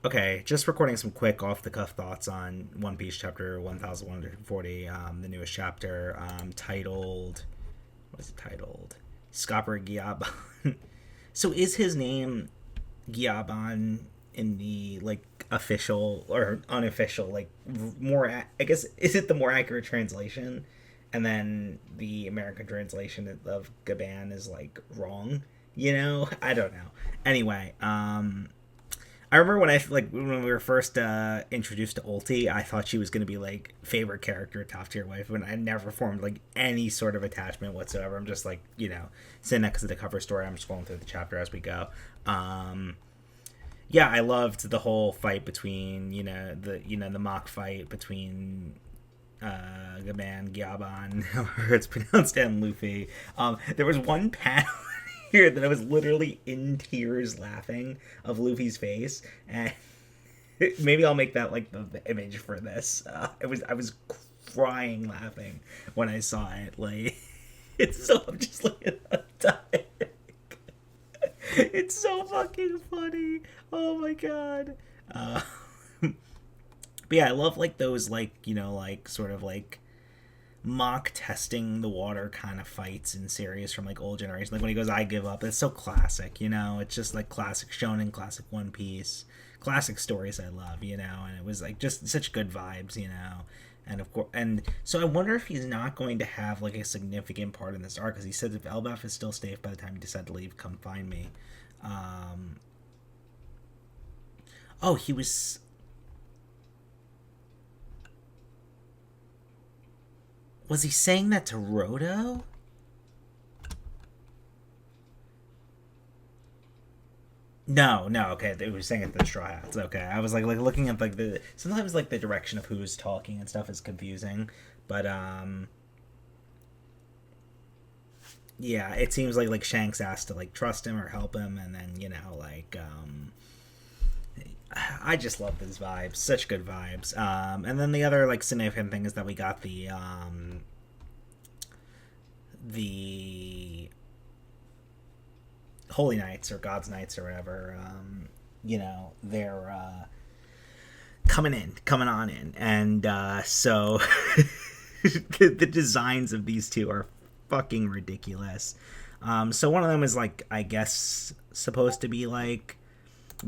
Okay, just recording some quick off the cuff thoughts on One Piece chapter 1140, the newest chapter, titled. What is it titled? Scopper Gyaban. So is his name Gyaban in the, like, official or unofficial, like, more, I guess, is it the more accurate translation? And then the American translation of Gaban is, like, wrong? I don't know. Anyway, I remember when we were first introduced to Ulti, I thought she was gonna be like favorite character, top tier wife, and I never formed like any sort of attachment whatsoever. I'm just like sitting next to the cover story. I'm scrolling through the chapter as we go. Um, yeah, I loved the whole fight between the mock fight between Gaban, Gyaban, however it's pronounced, and Luffy. There was one panel here that I was literally in tears laughing of Luffy's face, and maybe I'll make that like the image for this. I was crying laughing when I saw it. Like it's so I'm just looking at the time. It's so fucking funny. Oh my god. But yeah, I love like those like like sort of like mock testing the water kind of fights in series from like old generation. Like when he goes, "I give up." It's so classic. It's just like classic Shonen, classic One Piece, classic stories I love. And it was like just such good vibes. And of course, and so I wonder if he's not going to have like a significant part in this arc, because he said if Elbaf is still safe by the time you decide to leave, come find me. Um, oh, he was he saying that to Roto? No, no, okay. They were saying it to the Straw Hats. Okay, I was like looking at like the sometimes like the direction of who's talking and stuff is confusing, but yeah, it seems like Shanks asked to like trust him or help him, and then like I just love these vibes, such good vibes. And then the other like significant thing is that we got the Holy Knights or God's Knights or whatever. They're coming on in, and so the designs of these two are fucking ridiculous. So one of them is like I guess supposed to be like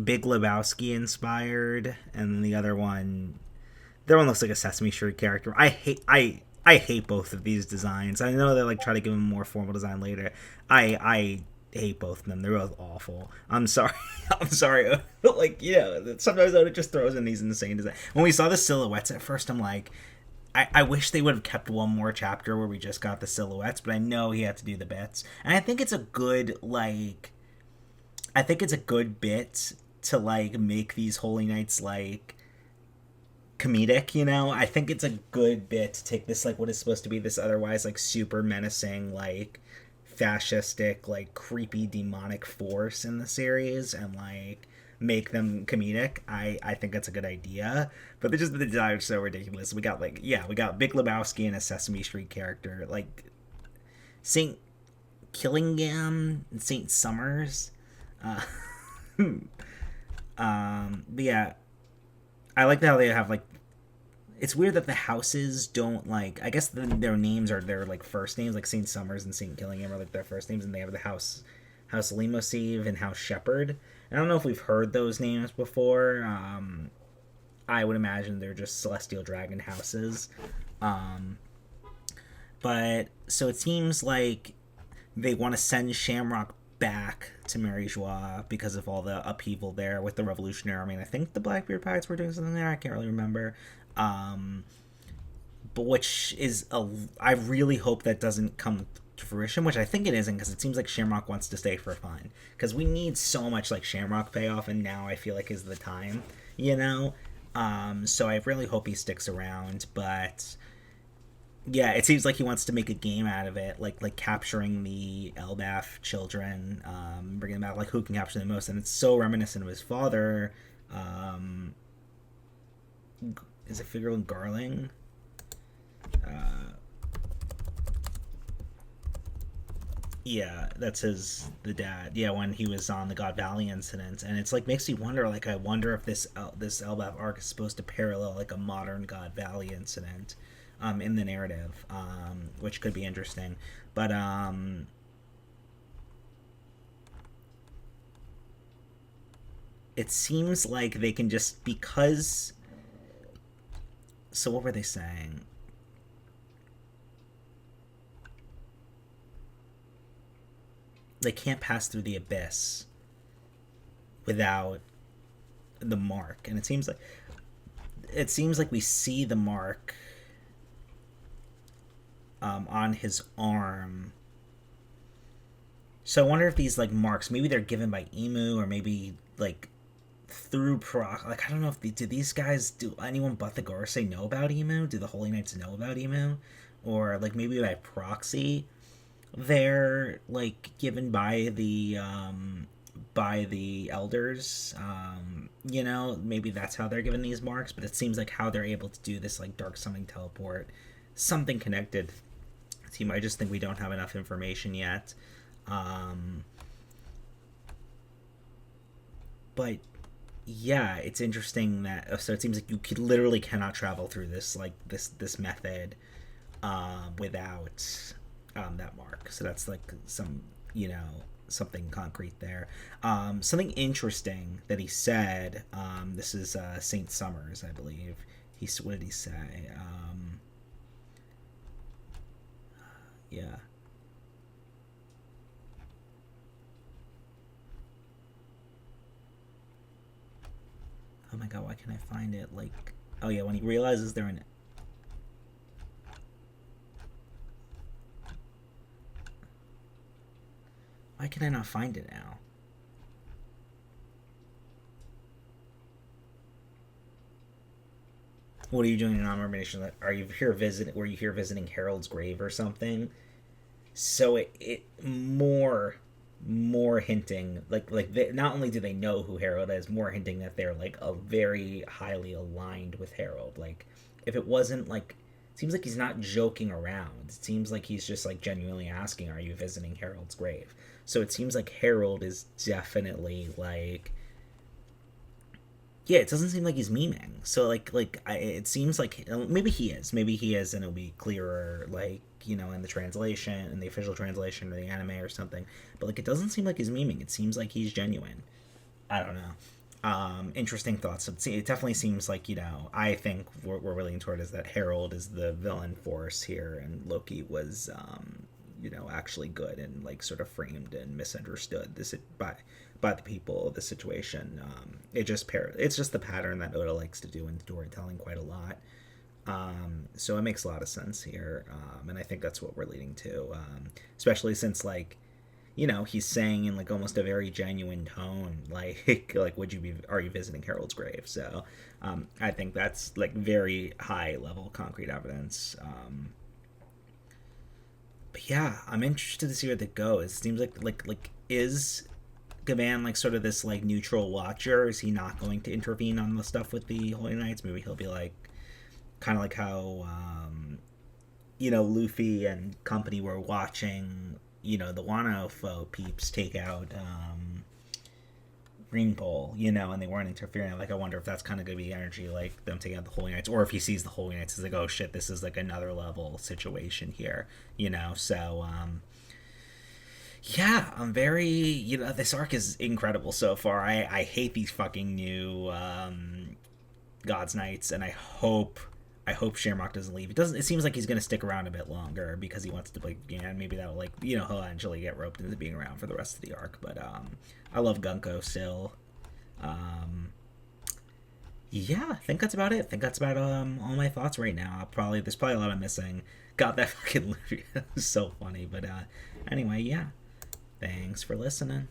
Big Lebowski inspired, and the other one looks like a Sesame Street character. I hate both of these designs. I know they like try to give them a more formal design later. I hate both of them. They're both awful. I'm sorry. I'm sorry. But like sometimes it just throws in these insane designs. When we saw the silhouettes at first, I'm like, I wish they would have kept one more chapter where we just got the silhouettes. But I know he had to do the bits, and I think it's a good bit to like make these Holy Knights like comedic. I think it's a good bit to take this like what is supposed to be this otherwise like super menacing like fascistic like creepy demonic force in the series and like make them comedic. I think that's a good idea, but the design is so ridiculous. We got we got Big Lebowski and a Sesame Street character like Saint Killingham and Saint Summers. uh but yeah, I like how they have like it's weird that the houses don't like I guess their names are their like first names, like Saint Summers and Saint Killingham are like their first names, and they have the House Limosive and House Shepherd. I don't know if we've heard those names before. I would imagine they're just celestial dragon houses. um but so it seems like they want to send Shamrock back to Mary Joie because of all the upheaval there with the Revolutionary Army. And I think the Blackbeard Pirates were doing something there. I can't really remember. Um, but which is I really hope that doesn't come to fruition, which I think it isn't, because it seems like Shamrock wants to stay for fun. Because we need so much like Shamrock payoff, and now I feel like is the time, So I really hope he sticks around, but yeah, it seems like he wants to make a game out of it, like capturing the Elbaf children, bringing them out, like who can capture them most, and it's so reminiscent of his father. Um, is it Figure and Garling? Uh, Yeah, that's the dad. Yeah, when he was on the God Valley incident, and it's like makes me wonder. Like, I wonder if this Elbaf arc is supposed to parallel like a modern God Valley incident, in the narrative, which could be interesting. But it seems like they can just because. So what were they saying? They can't pass through the abyss without the mark, and it seems like we see the mark, on his arm. So I wonder if these like marks, maybe they're given by Emu, or maybe like through proc. Like, I don't know if do these guys, do anyone but the Gorse know about Emu? Do the Holy Knights know about Emu, or like maybe by proxy they're like given by the elders. Maybe that's how they're given these marks, but it seems like how they're able to do this like dark summoning teleport, something connected. Team, I just think we don't have enough information yet. um but yeah, it's interesting that, so it seems like you could literally cannot travel through this, like this method, without, that mark. So that's like something concrete there. Something interesting that he said. This is Saint Summers, I believe. What did he say? Yeah. Oh my god, why can't I find it? Like, oh yeah, when he realizes they're in. Why can I not find it now? What are you doing in Honorable Nation? Are you here visit? Were you here visiting Harold's grave or something? So it more hinting, like they, not only do they know who Harold is, more hinting that they're like a very highly aligned with Harold. Like, if it wasn't like, it seems like he's not joking around. It seems like he's just like genuinely asking, "Are you visiting Harold's grave?" So it seems like Harold is definitely like, yeah, it doesn't seem like he's memeing. So it seems like maybe he is, and it'll be clearer, like, in the translation, in the official translation, or the anime or something. But like, it doesn't seem like he's memeing. It seems like he's genuine. I don't know. Interesting thoughts. It definitely seems like, I think we're leaning toward is that Harold is the villain force here, and Loki was, actually good, and like sort of framed and misunderstood this by the people of the situation. It's just the pattern that Oda likes to do in storytelling quite a lot. So it makes a lot of sense here, and I think that's what we're leading to, especially since, like, he's saying in like almost a very genuine tone, like like, are you visiting Harold's grave? So I think that's like very high level concrete evidence. But yeah, I'm interested to see where that goes. It seems like is Gyaban like sort of this like neutral watcher? Is he not going to intervene on the stuff with the Holy Knights? Maybe he'll be like, kind of like how, Luffy and company were watching, the Wano foe peeps take out, Green Pole, and they weren't interfering. Like, I wonder if that's kind of going to be energy, like them taking out the Holy Knights, or if he sees the Holy Knights, he's like, oh shit, this is like another level situation here, So, yeah, I'm very, this arc is incredible so far. I hate these fucking new, God's Knights, and I hope Shamrock doesn't leave. It seems like he's going to stick around a bit longer because he wants to play. Yeah, maybe that'll, like, he'll eventually get roped into being around for the rest of the arc. But I love Gunko still. Um, yeah, I think that's about it. I think that's about all my thoughts right now. There's probably a lot I'm missing. God, that fucking Luffy was so funny. But anyway, yeah. Thanks for listening.